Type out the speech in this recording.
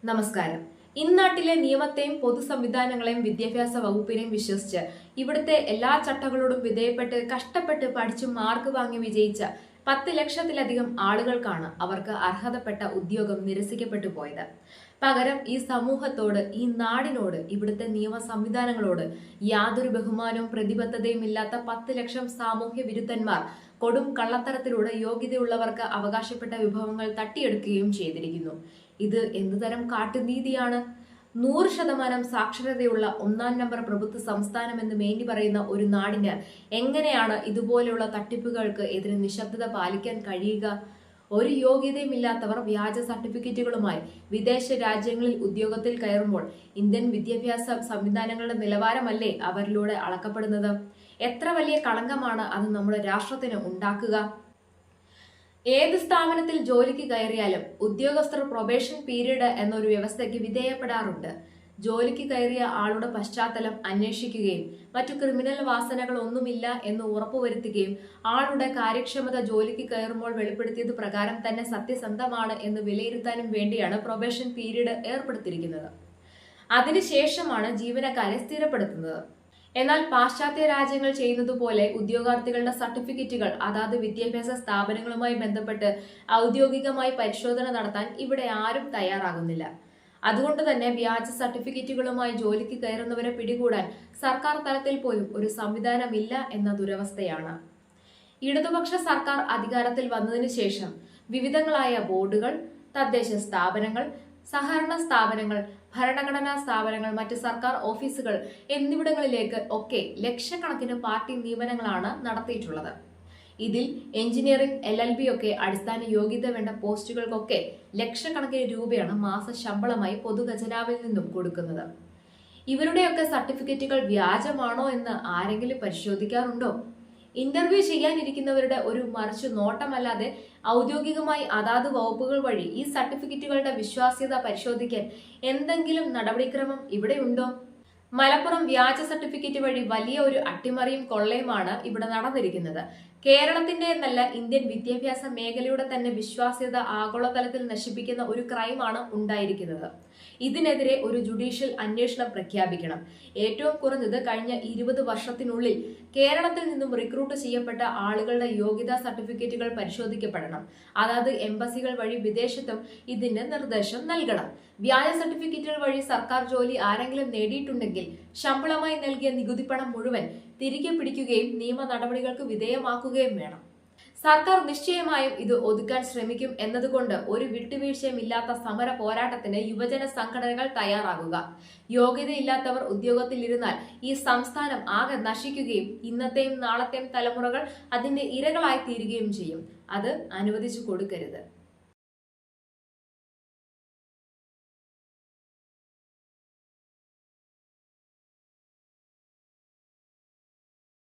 നമസ്കാരം. ഇന്നാട്ടിലെ നിയമത്തെയും പൊതു സംവിധാനങ്ങളെയും വിദ്യാഭ്യാസ വകുപ്പിനെയും വിശ്വസിച്ച് ഇവിടുത്തെ എല്ലാ ചട്ടങ്ങളോടും വിധേയപ്പെട്ട് കഷ്ടപ്പെട്ട് പഠിച്ചു മാർക്ക് വാങ്ങി വിജയിച്ച 10 ലക്ഷത്തിലധികം ആളുകൾക്കാണ് അവർക്ക് അർഹതപ്പെട്ട ഉദ്യോഗം നിരസിക്കപ്പെട്ടു പോയത്. പകരം ഈ സമൂഹത്തോട്, ഈ നാടിനോട്, ഇവിടുത്തെ നിയമ സംവിധാനങ്ങളോട് യാതൊരു ബഹുമാനവും പ്രതിബദ്ധതയും ഇല്ലാത്ത 10 ലക്ഷം സാമൂഹ്യ വിരുദ്ധന്മാർ കൊടും കള്ളത്തരത്തിലൂടെ യോഗ്യതയുള്ളവർക്ക് അവകാശപ്പെട്ട വിഭവങ്ങൾ തട്ടിയെടുക്കുകയും ചെയ്തിരിക്കുന്നു. ഇത് എന്തുതരം കാട്ടുനീതിയാണ്? 100% സാക്ഷരതയുള്ള ഒന്നാം നമ്പർ പ്രഭുത്വ സംസ്ഥാനം എന്ന് മേനി പറയുന്ന ഒരു നാടിന് എങ്ങനെയാണ് ഇതുപോലെയുള്ള തട്ടിപ്പുകൾക്ക് എതിരെ നിശബ്ദത പാലിക്കാൻ കഴിയുക? ഒരു യോഗ്യതയുമില്ലാത്തവർ വ്യാജ സർട്ടിഫിക്കറ്റുകളുമായി വിദേശ രാജ്യങ്ങളിൽ ഉദ്യോഗത്തിൽ കയറുമ്പോൾ ഇന്ത്യൻ വിദ്യാഭ്യാസ സംവിധാനങ്ങളുടെ നിലവാരമല്ലേ അവരിലൂടെ അളക്കപ്പെടുന്നത്? എത്ര വലിയ കളങ്കമാണ് അത് നമ്മുടെ രാഷ്ട്രത്തിന് ഉണ്ടാക്കുക? ഏത് സ്ഥാപനത്തിൽ ജോലിക്ക് കയറിയാലും ഉദ്യോഗസ്ഥർ പ്രൊബേഷൻ പീരീഡ് എന്നൊരു വ്യവസ്ഥയ്ക്ക് വിധേയപ്പെടാറുണ്ട്. ജോലിക്ക് കയറിയ ആളുടെ പശ്ചാത്തലം അന്വേഷിക്കുകയും മറ്റു ക്രിമിനൽ വാസനകൾ ഒന്നുമില്ല എന്ന് ഉറപ്പുവരുത്തുകയും ആളുടെ കാര്യക്ഷമത ജോലിക്ക് കയറുമ്പോൾ വെളിപ്പെടുത്തിയത് പ്രകാരം തന്നെ സത്യസന്ധമാണ് എന്ന് വിലയിരുത്താനും വേണ്ടിയാണ് പ്രൊബേഷൻ പീരീഡ് ഏർപ്പെടുത്തിയിരിക്കുന്നത്. അതിനുശേഷമാണ് ജീവനക്കാരെ സ്ഥിരപ്പെടുത്തുന്നത്. എന്നാൽ പാശ്ചാത്യ രാജ്യങ്ങൾ ചെയ്യുന്നതുപോലെ ഉദ്യോഗാർത്ഥികളുടെ സർട്ടിഫിക്കറ്റുകൾ അതാത് വിദ്യാഭ്യാസ സ്ഥാപനങ്ങളുമായി ബന്ധപ്പെട്ട് ഔദ്യോഗികമായി പരിശോധന നടത്താൻ ഇവിടെ ആരും തയ്യാറാകുന്നില്ല. അതുകൊണ്ട് തന്നെ വ്യാജ സർട്ടിഫിക്കറ്റുകളുമായി ജോലിക്ക് കയറുന്നവരെ പിടികൂടാൻ സർക്കാർ തലത്തിൽ പോലും ഒരു സംവിധാനമില്ല എന്ന ദുരവസ്ഥയാണ്. ഇടതുപക്ഷ സർക്കാർ അധികാരത്തിൽ വന്നതിന് ശേഷം വിവിധങ്ങളായ ബോർഡുകൾ, തദ്ദേശ സ്ഥാപനങ്ങൾ, സഹകരണ സ്ഥാപനങ്ങൾ, ഭരണഘടനാ സ്ഥാപനങ്ങൾ, മറ്റ് സർക്കാർ ഓഫീസുകൾ എന്നിവിടങ്ങളിലേക്ക് ഒക്കെ ലക്ഷക്കണക്കിന് പാർട്ടി നിയമനങ്ങളാണ് നടത്തിയിട്ടുള്ളത്. ഇതിൽ എഞ്ചിനീയറിംഗ്, LLB ഒക്കെ അടിസ്ഥാന യോഗ്യത വേണ്ട പോസ്റ്റുകൾക്കൊക്കെ ലക്ഷക്കണക്കിന് രൂപയാണ് മാസ ശമ്പളമായി പൊതുഖജനാവിൽ നിന്നും കൊടുക്കുന്നത്. ഇവരുടെയൊക്കെ സർട്ടിഫിക്കറ്റുകൾ വ്യാജമാണോ എന്ന് ആരെങ്കിലും പരിശോധിക്കാറുണ്ടോ? ഇന്റർവ്യൂ ചെയ്യാനിരിക്കുന്നവരുടെ ഒരു മറിച്ച് നോട്ടമല്ലാതെ ഔദ്യോഗികമായി അതാത് വകുപ്പുകൾ വഴി ഈ സർട്ടിഫിക്കറ്റുകളുടെ വിശ്വാസ്യത പരിശോധിക്കാൻ എന്തെങ്കിലും നടപടിക്രമം ഇവിടെയുണ്ടോ? മലപ്പുറം വ്യാജ സർട്ടിഫിക്കറ്റ് വഴി വലിയ ഒരു അട്ടിമറിയും കൊള്ളയുമാണ് ഇവിടെ നടന്നിരിക്കുന്നത്. കേരളത്തിന്റെ എന്നല്ല, ഇന്ത്യൻ വിദ്യാഭ്യാസ മേഖലയുടെ തന്നെ വിശ്വാസ്യത ആഗോളതലത്തിൽ നശിപ്പിക്കുന്ന ഒരു ക്രൈമാണ് ഉണ്ടായിരിക്കുന്നത്. ഇതിനെതിരെ ഒരു ജുഡീഷ്യൽ അന്വേഷണം പ്രഖ്യാപിക്കണം. ഏറ്റവും കുറഞ്ഞത് കഴിഞ്ഞ 20 വർഷത്തിനുള്ളിൽ കേരളത്തിൽ നിന്നും റിക്രൂട്ട് ചെയ്യപ്പെട്ട ആളുകളുടെ യോഗ്യതാ സർട്ടിഫിക്കറ്റുകൾ പരിശോധിക്കപ്പെടണം. അതായത് എംബസികൾ വഴി വിദേശത്തും ഇതിന് നിർദ്ദേശം നൽകണം. വ്യാജ സർട്ടിഫിക്കറ്റുകൾ വഴി സർക്കാർ ജോലി ആരെങ്കിലും നേടിയിട്ടുണ്ടെങ്കിൽ ശമ്പളമായി നൽകിയ നികുതിപ്പണം മുഴുവൻ തിരികെ പിടിക്കുകയും നിയമ നടപടികൾക്ക് വിധേയമാക്കുകയും വേണം. സർക്കാർ നിശ്ചയമായും ഇത് ഒതുക്കാൻ ശ്രമിക്കും എന്നതുകൊണ്ട് ഒരു വിട്ടുവീഴ്ചയും ഇല്ലാത്ത സമര പോരാട്ടത്തിന് യുവജന സംഘടനകൾ തയ്യാറാകുക. യോഗ്യതയില്ലാത്തവർ ഉദ്യോഗത്തിൽ ഇരുന്നാൽ ഈ സംസ്ഥാനം ആകെ നശിക്കുകയും ഇന്നത്തെയും നാളത്തെയും തലമുറകൾ അതിന്റെ ഇരകളായി തീരുകയും ചെയ്യും. അത് അനുവദിച്ചു കൊടുക്കരുത്.